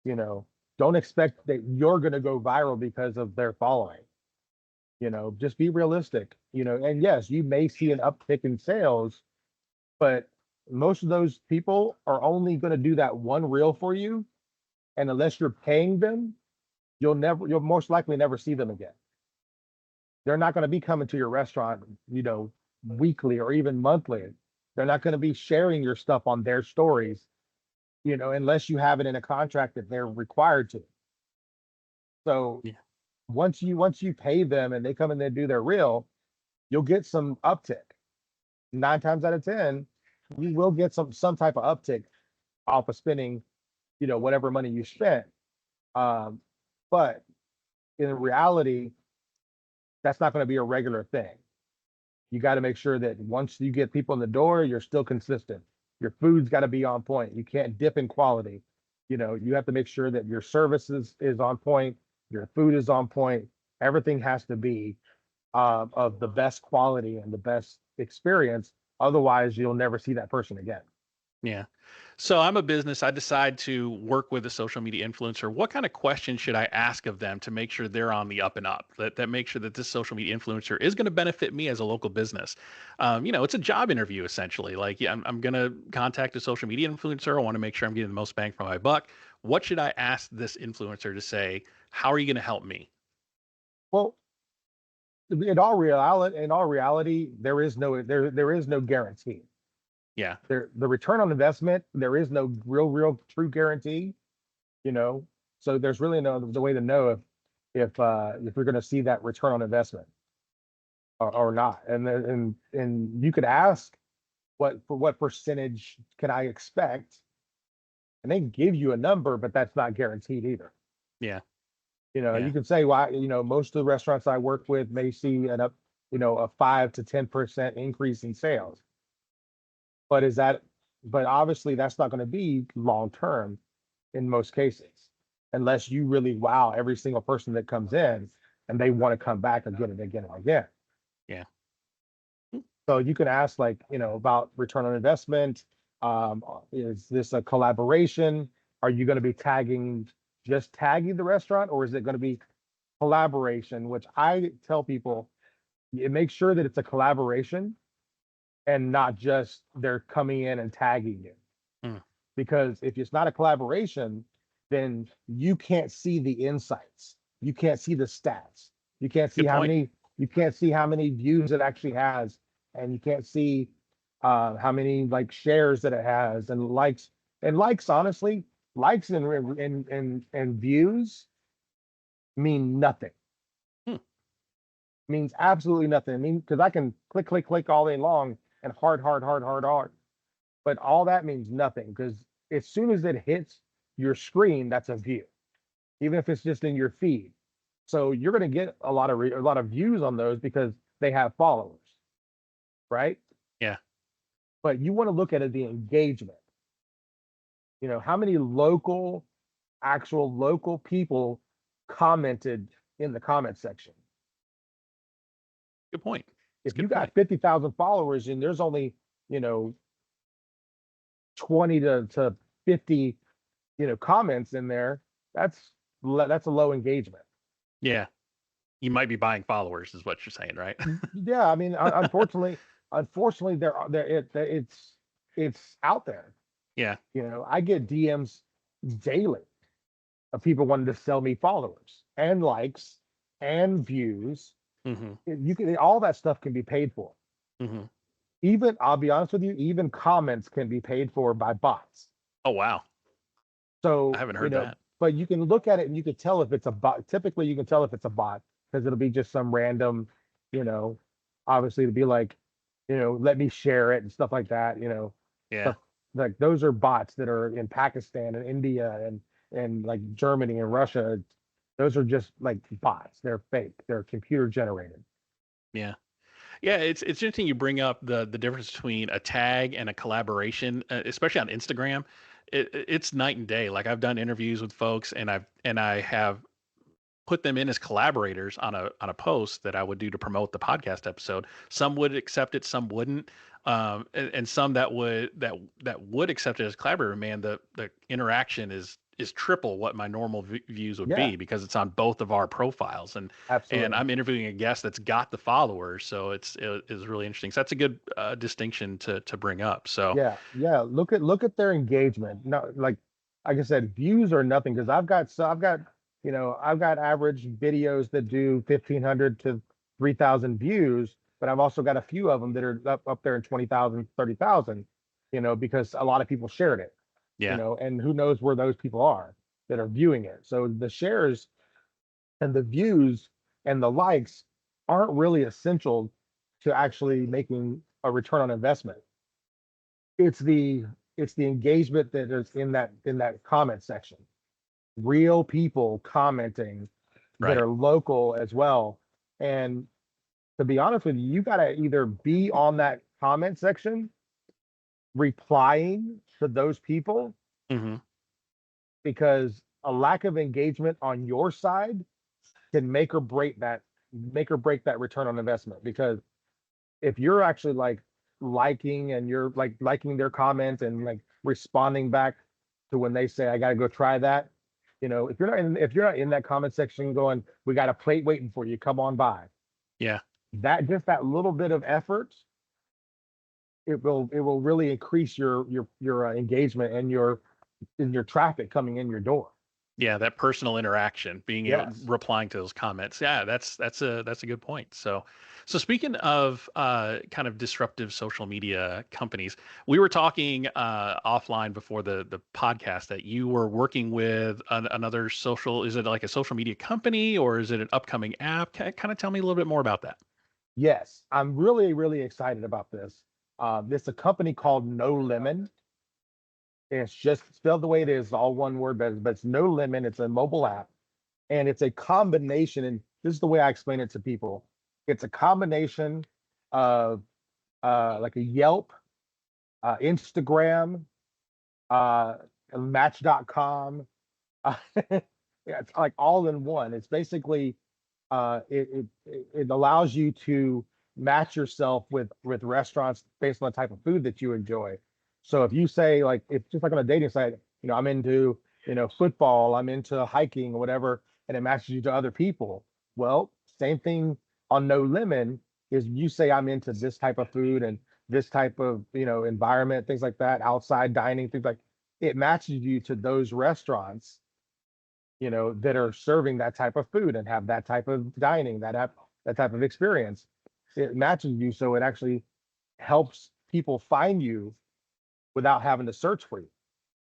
You know, don't expect that you're going to go viral because of their following. Just be realistic. And yes, you may see an uptick in sales, but most of those people are only going to do that one reel for you, and unless you're paying them, you'll most likely never see them again. They're not going to be coming to your restaurant, weekly or even monthly. They're not going to be sharing your stuff on their stories, unless you have it in a contract that they're required to. So Yeah. once you pay them and they come in and do their reel, you'll get some uptick. 9 times out of 10, you will get some type of uptick off of spending, whatever money you spent. Um, but in reality, that's not going to be a regular thing. You got to make sure that once you get people in the door, you're still consistent. Your food's got to be on point. You can't dip in quality. You have to make sure that your services is on point, your food is on point. Everything has to be of the best quality and the best experience. Otherwise, you'll never see that person again. Yeah. So I'm a business. I decide to work with a social media influencer. What kind of questions should I ask of them to make sure they're on the up and up? That make sure that this social media influencer is going to benefit me as a local business. It's a job interview essentially. Like, yeah, I'm going to contact a social media influencer. I want to make sure I'm getting the most bang for my buck. What should I ask this influencer to say? How are you going to help me? Well, in all reality, there is no guarantee. Yeah. The return on investment, there is no real true guarantee. You know, so there's really no the way to know if you're going to see that return on investment or not. And you could ask what percentage can I expect, and they can give you a number, but that's not guaranteed either. Yeah. You Yeah. can say, well, most of the restaurants I work with may see a 5 to 10% increase in sales. But is that, but obviously that's not going to be long term in most cases, unless you really wow every single person that comes in and they want to come back again and again and again. Yeah. So you can ask like, about return on investment. Is this a collaboration? Are you going to be just tagging the restaurant, or is it going to be collaboration? Which I tell people, make sure that it's a collaboration and not just they're coming in and tagging you. Mm. Because if it's not a collaboration, then you can't see the insights. You can't see the stats. You can't see Good how point. many views it actually has, and you can't see how many like shares that it has and likes. And likes, honestly, likes and views mean nothing. Hmm. Means absolutely nothing. I mean, because I can click all day long and hard. But all that means nothing because as soon as it hits your screen, that's a view, even if it's just in your feed. So you're going to get a lot of views on those because they have followers, right? Yeah. But you want to look at the engagement. How many actual local people commented in the comment section. Good point. It's a If you good point. got 50,000 followers and there's only, you know, 20 to 50, comments in there, that's a low engagement. Yeah. You might be buying followers, is what you're saying, right? Yeah, I mean, unfortunately, it's out there. Yeah. I get DMs daily of people wanting to sell me followers and likes and views Mm-hmm. You can all that stuff can be paid for. Mm-hmm. Even I'll be honest with you, even comments can be paid for by bots. Oh wow. I So, haven't heard that. but you can look at it and you can tell if it's a bot. Typically, you can tell if it's a bot because it'll be just some random, you know, obviously it'll be like, let me share it and stuff like that, Yeah. stuff like those are bots that are in Pakistan and India and like Germany and Russia. Those are just like bots. They're fake. They're computer generated. Yeah. Yeah, it's interesting you bring up the difference between a tag and a collaboration, especially on Instagram. It's night and day. Like I've done interviews with folks, and I have put them in as collaborators on a post that I would do to promote the podcast episode. Some would accept it, some wouldn't, and some that would accept it as collaborator. Man, the interaction is triple what my normal views would Yeah, be because it's on both of our profiles, and absolutely. I'm interviewing a guest that's got the followers, so it is really interesting. So that's a good distinction to bring up. So Yeah, yeah. Look at their engagement. No, like I said, views are nothing because I've got average videos that do 1,500 to 3,000 views, but I've also got a few of them that are up there in 20,000, 30,000. Because a lot of people shared it. yeah, And who knows where those people are that are viewing it. So the shares and the views and the likes aren't really essential to actually making a return on investment. It's the engagement that is in that comment section, real people commenting that right. are local as well. And to be honest with you, you got to either be on that comment section replying to those people, Hmm. because a lack of engagement on your side can make or break that return on investment. Because if you're actually like liking and you're like liking their comment and like responding back to when they say I got to go try that, if you're not in that comment section going, we got a plate waiting for you, come on by. Yeah. That little bit of effort, it will really increase your engagement and your traffic coming in your door. Yeah, that personal interaction, being able Yes. replying to those comments. Yeah, that's a good point. So speaking of kind of disruptive social media companies, we were talking offline before the podcast that you were working with another social. Is it like a social media company or is it an upcoming app? Kind of tell me a little bit more about that. Yes, I'm really, really excited about this. It's a company called No Lemon. It's just spelled the way it is, all one word, but it's No Lemon. It's a mobile app, and it's a combination. And this is the way I explain it to people. It's a combination of like a Yelp, Instagram, uh, Match.com. Yeah, it's like all in one. It's basically it allows you to match yourself with restaurants based on the type of food that you enjoy. So if you say like if just like on a dating site, I'm into football, I'm into hiking or whatever, and it matches you to other people. Well, same thing on No Lemon is you say I'm into this type of food and this type of environment, things like that, outside dining, things like it matches you to those restaurants that are serving that type of food and have that type of dining, that type of experience. It matches you, so it actually helps people find you without having to search for you.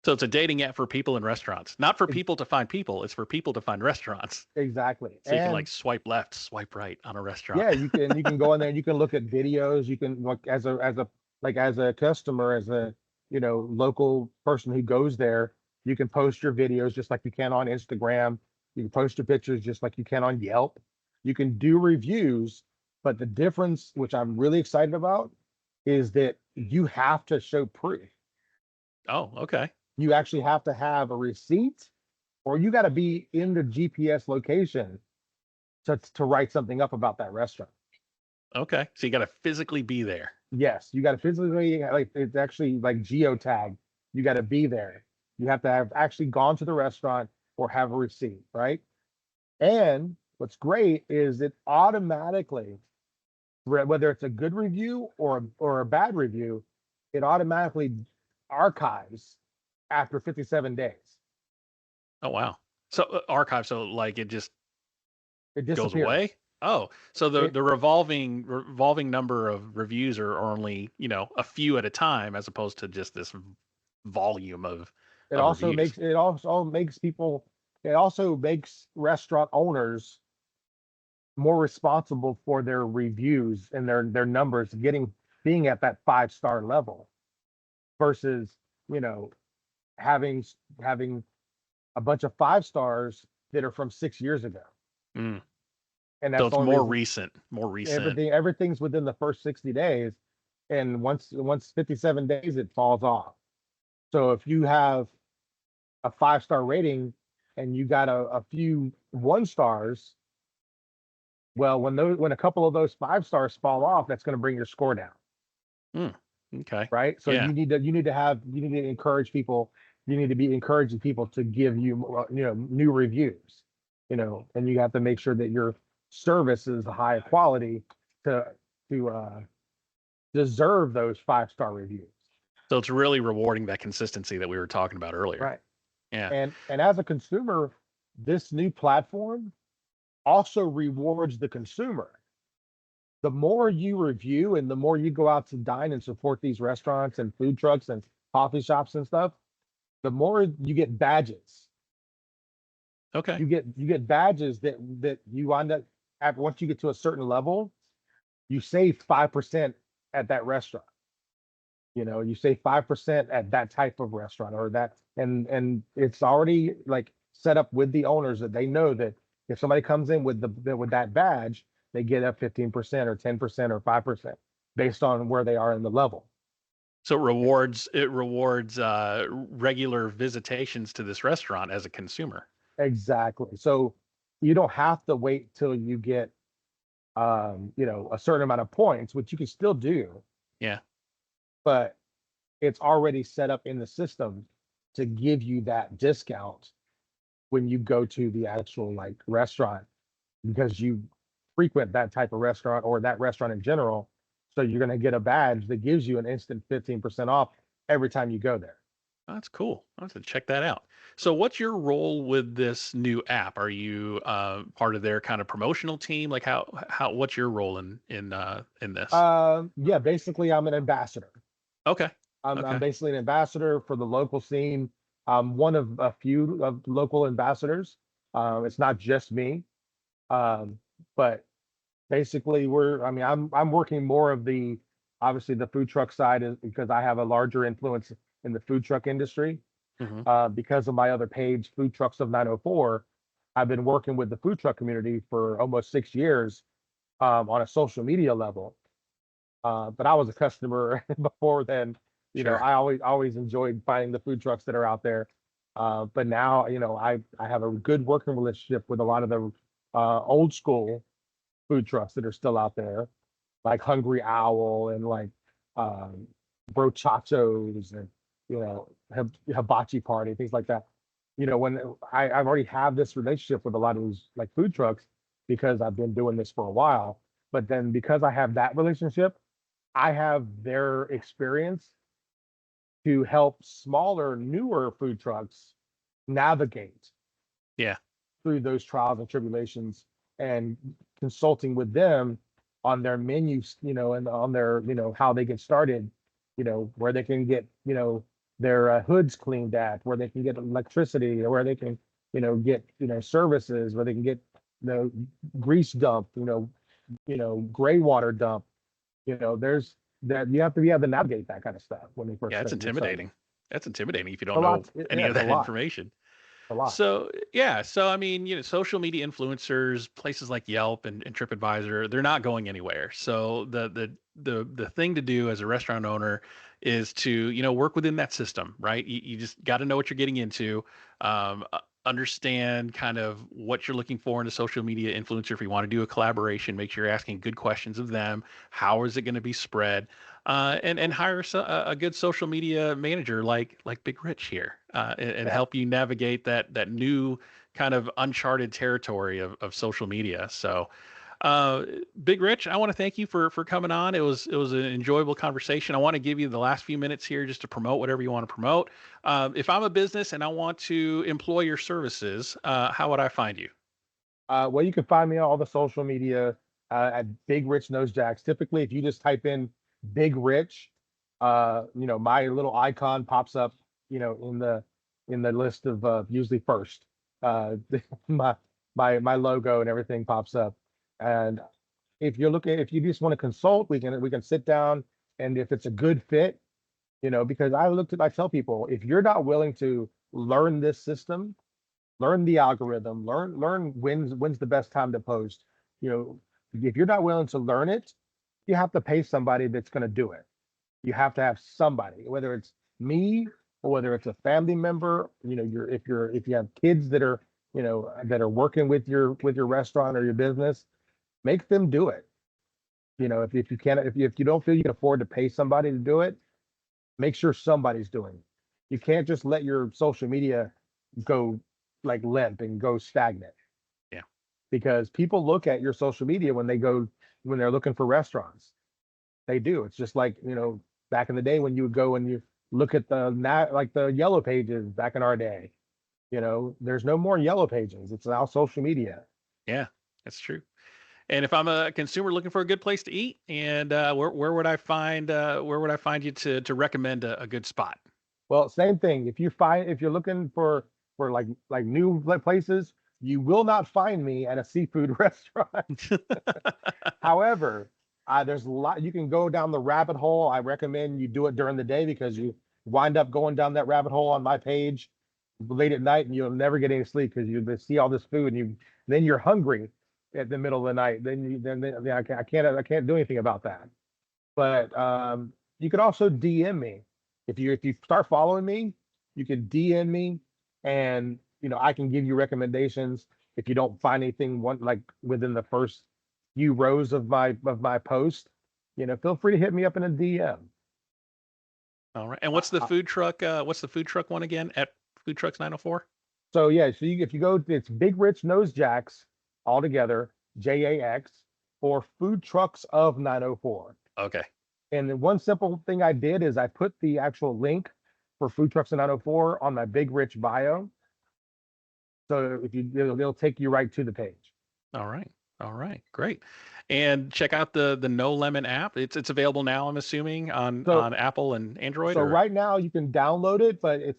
So it's a dating app for people in restaurants, not for Ex- people to find people. It's for people to find restaurants. Exactly. So you can like And swipe left, swipe right on a restaurant. yeah, you can go in there and you can look at videos. You can look as a customer, as a local person who goes there, you can post your videos just like you can on Instagram. You can post your pictures just like you can on Yelp. You can do reviews, but the difference, which I'm really excited about, is that you have to show proof. Oh, okay. You actually have to have a receipt, or you got to be in the GPS location to write something up about that restaurant. Okay. So you got to physically be there. Yes, you got to physically, like, it's actually like geotag. You got to be there. You have to have actually gone to the restaurant or have a receipt, right? And what's great is it automatically, whether it's a good review or a bad review, it automatically archives after 57 days. Oh, wow. So archive. So like it just It goes disappears. away. Oh, so the It the revolving number of reviews are only, a few at a time as opposed to just this volume it of also reviews. makes people, it also makes restaurant owners more responsible for their reviews and their numbers being at that 5-star level versus, you know, having having a bunch of 5 stars that are from 6 years ago. Mm. And So that's the it's only more reason. recent, more recent. Everything's within the first 60 days, and once 57 days it falls off. So if you have a 5-star rating and you got a few 1 stars, well, when a couple of those 5 stars fall off, that's going to bring your score down, Mm. Okay. right? So Yeah. you need to encourage people. You need to be encouraging people to give you, new reviews, and you have to make sure that your service is high quality to to deserve those 5-star reviews. So it's really rewarding that consistency that we were talking about earlier. Right. Yeah. And as a consumer, this new platform also rewards the consumer. The more you review and the more you go out to dine and support these restaurants and food trucks and coffee shops and stuff, the more you get badges. Okay. You get badges that you wind up at once you get to a certain level, you save 5% at that restaurant. You save 5% at that type of restaurant or that, and it's already like set up with the owners that they know that if somebody comes in with that badge, they get a 15% or 10% or 5% based on where they are in the level. So it rewards regular visitations to this restaurant as a consumer. Exactly. So you don't have to wait till you get a certain amount of points, which you can still do, Yeah. but it's already set up in the system to give you that discount when you go to the actual like restaurant because you frequent that type of restaurant or that restaurant in general. So you're going to get a badge that gives you an instant 15% off every time you go there. That's cool. I'll have to check that out. So what's your role with this new app? Are you part of their kind of promotional team? Like what's your role in this? Yeah, basically I'm an ambassador. Okay. I'm Okay. basically an ambassador for the local scene. I'm one of a few of local ambassadors. It's not just me, um, but basically I'm working more of the obviously the food truck side is because I have a larger influence in the food truck industry. Hmm. Because of my other page, Food Trucks of 904, I've been working with the food truck community for almost 6 years on a social media level. But I was a customer before then. Sure. I always enjoyed finding the food trucks that are out there. But now, I have a good working relationship with a lot of the old school food trucks that are still out there, like Hungry Owl and like um, Brochachos and Hibachi Party, things like that. When I've already have this relationship with a lot of these like food trucks because I've been doing this for a while. But then because I have that relationship, I have their experience to help smaller, newer food trucks navigate Yeah. through those trials and tribulations and consulting with them on their menus, and on their, how they get started, where they can get, their hoods cleaned at, where they can get electricity, or where they can, get, services, where they can get, grease dump, gray water dump. There's that you have to be able to navigate that kind of stuff when you first Yeah, it's get started. intimidating. That's intimidating if you don't A know lot. any Yeah, of it's a that lot. information. A lot. So yeah, so I mean, social media influencers, places like Yelp and TripAdvisor, they're not going anywhere. So the thing to do as a restaurant owner is to work within that system, right? You just got to know what you're getting into, understand kind of what you're looking for in a social media influencer. If you want to do a collaboration, make sure you're asking good questions of them. How is it going to be spread? And hire a good social media manager like Big Rich here, and Yeah. help you navigate that new kind of uncharted territory of social media. So, uh, Big Rich, I want to thank you for coming on. It was an enjoyable conversation. I want to give you the last few minutes here just to promote whatever you want to promote. If I'm a business and I want to employ your services, how would I find you? Well, you can find me on all the social media at Big Rich Nose Jacks. Typically, if you just type in Big Rich, my little icon pops up, in the list of usually first. Uh, my my logo and everything pops up. And if you just want to consult, we can sit down, and if it's a good fit, because I tell people, if you're not willing to learn this system, learn the algorithm, learn when's the best time to post. You know, if you're not willing to learn it, you have to pay somebody that's going to do it. You have to have somebody, whether it's me or whether it's a family member. If you have kids that are that are working with your restaurant or your business, make them do it. If you can't if you don't feel you can afford to pay somebody to do it, make sure somebody's doing it. You can't just let your social media go like limp and go stagnant, Yeah. because people look at your social media when they're looking for restaurants. They do. It's just like, back in the day when you would go and you look at the yellow pages back in our day. There's no more yellow pages. It's now social media. Yeah, that's true. And if I'm a consumer looking for a good place to eat, and where would I find you to recommend a good spot? Well, same thing. If you're looking for like new places, you will not find me at a seafood restaurant. However, there's a lot you can go down the rabbit hole. I recommend you do it during the day, because you wind up going down that rabbit hole on my page late at night, and you'll never get any sleep because you see all this food, and then you're hungry at the middle of the night. Then I can't do anything about that. But you could also DM me. If you start following me, you can DM me, and I can give you recommendations. If you don't find anything like within the first few rows of my post, feel free to hit me up in a DM. All right. And Uh, what's the uh, food truck? What's the food truck one again at Food Trucks 904? so yeah, if you go, it's Big Rich Nose Jacks all together, JAX, or Food Trucks of 904. Okay. And then one simple thing I did is I put the actual link for Food Trucks in 904 on my Big Rich bio. So it'll take you right to the page. All right. All right. Great. And check out the No Lemon app. It's available now, I'm assuming, So on Apple and Android, so or right now you can download it, but it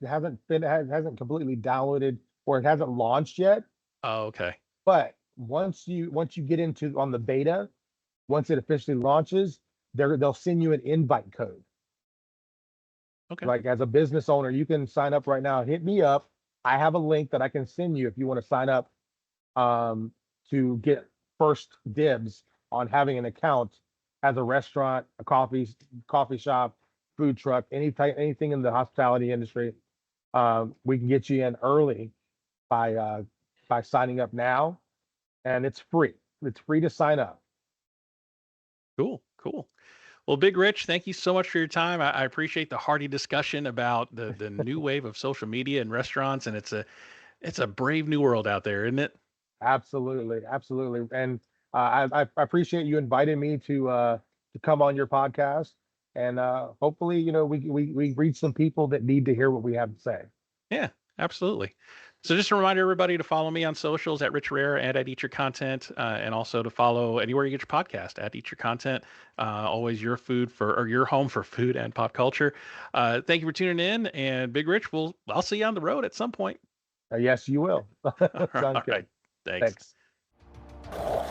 hasn't completely downloaded, or it hasn't launched yet. oh, okay. But once you get into on the beta, once it officially launches, they'll send you an invite code. Okay. Like, as a business owner, you can sign up right now. Hit me up. I have a link that I can send you if you want to sign up, um, to get first dibs on having an account as a restaurant, a coffee shop, food truck, anything in the hospitality industry. We can get you in early by uh, by signing up now, and it's free. It's free to sign up. Cool. Cool. Well, Big Rich, thank you so much for your time. I appreciate the hearty discussion about the new wave of social media and restaurants, and it's a brave new world out there, isn't it? Absolutely, absolutely. And I appreciate you inviting me to come on your podcast, and hopefully, we reach some people that need to hear what we have to say. Yeah, absolutely. So just a reminder, everybody, to follow me on socials at Rich Rare and at Eat Your Content, and also to follow anywhere you get your podcast at Eat Your Content. Always your your home for food and pop culture. Thank you for tuning in, and Big Rich, I'll see you on the road at some point. Yes, you will. All Sounds good. right. Thanks. Thanks.